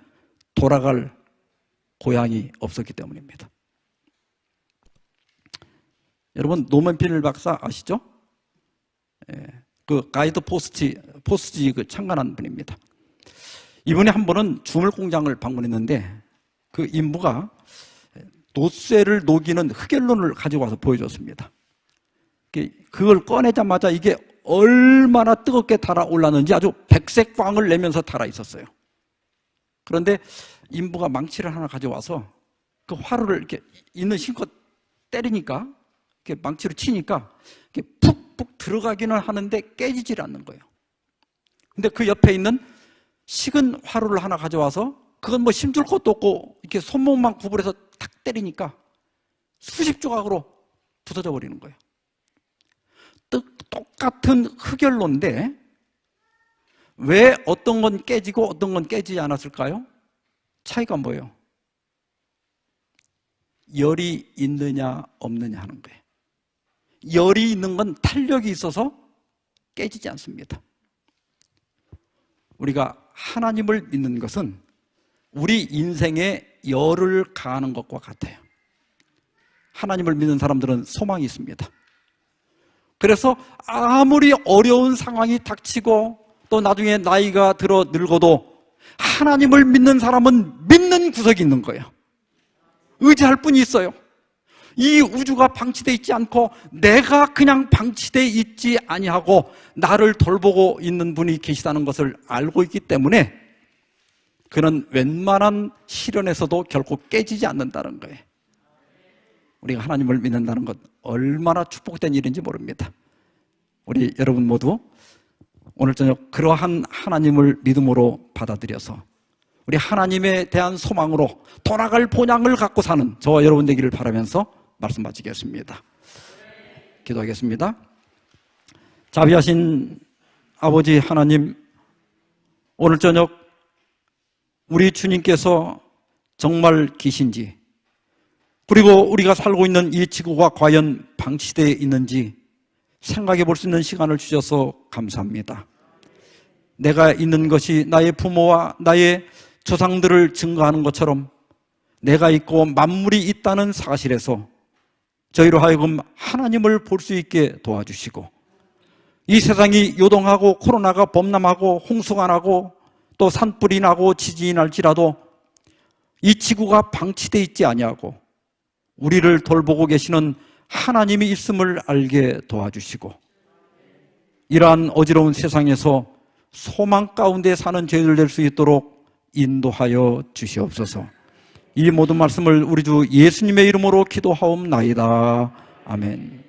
돌아갈 고향이 없었기 때문입니다. 여러분 노먼 필 박사 아시죠? 예, 그 가이드 포스지 그 창간한 분입니다. 이분이 한 번은 주물 공장을 방문했는데 그 인부가 돛쇠를 녹이는 흑연론을 가지고 와서 보여줬습니다. 그걸 꺼내자마자 이게 얼마나 뜨겁게 달아올랐는지 아주 백색 광을 내면서 달아 있었어요. 그런데 인부가 망치를 하나 가져와서 그 화로를 이렇게 있는 힘껏 때리니까, 이렇게 망치로 치니까 이렇게 푹푹 들어가기는 하는데 깨지질 않는 거예요. 근데 그 옆에 있는 식은 화로를 하나 가져와서 그건 뭐 힘줄 것도 없고 이렇게 손목만 구부려서 탁 때리니까 수십 조각으로 부서져 버리는 거예요. 똑같은 흑연로인데 왜 어떤 건 깨지고 어떤 건 깨지지 않았을까요? 차이가 뭐예요? 열이 있느냐 없느냐 하는 거예요. 열이 있는 건 탄력이 있어서 깨지지 않습니다. 우리가 하나님을 믿는 것은 우리 인생에 열을 가하는 것과 같아요. 하나님을 믿는 사람들은 소망이 있습니다. 그래서 아무리 어려운 상황이 닥치고 또 나중에 나이가 들어 늙어도 하나님을 믿는 사람은 믿는 구석이 있는 거예요. 의지할 뿐이 있어요. 이 우주가 방치되어 있지 않고 내가 그냥 방치되어 있지 아니하고 나를 돌보고 있는 분이 계시다는 것을 알고 있기 때문에 그는 웬만한 시련에서도 결코 깨지지 않는다는 거예요. 우리가 하나님을 믿는다는 것 얼마나 축복된 일인지 모릅니다. 우리 여러분 모두 오늘 저녁 그러한 하나님을 믿음으로 받아들여서 우리 하나님에 대한 소망으로 돌아갈 본향을 갖고 사는 저와 여러분 되기를 바라면서 말씀 마치겠습니다. 기도하겠습니다. 자비하신 아버지 하나님, 오늘 저녁 우리 주님께서 정말 계신지, 그리고 우리가 살고 있는 이 지구가 과연 방치되어 있는지 생각해 볼 수 있는 시간을 주셔서 감사합니다. 내가 있는 것이 나의 부모와 나의 조상들을 증거하는 것처럼 내가 있고 만물이 있다는 사실에서 저희로 하여금 하나님을 볼 수 있게 도와주시고, 이 세상이 요동하고 코로나가 범람하고 홍수가 나고 또 산불이 나고 지진이 날지라도 이 지구가 방치되어 있지 아니하고 우리를 돌보고 계시는 하나님이 있음을 알게 도와주시고, 이러한 어지러운 세상에서 소망 가운데 사는 저희들 될 수 있도록 인도하여 주시옵소서. 이 모든 말씀을 우리 주 예수님의 이름으로 기도하옵나이다. 아멘.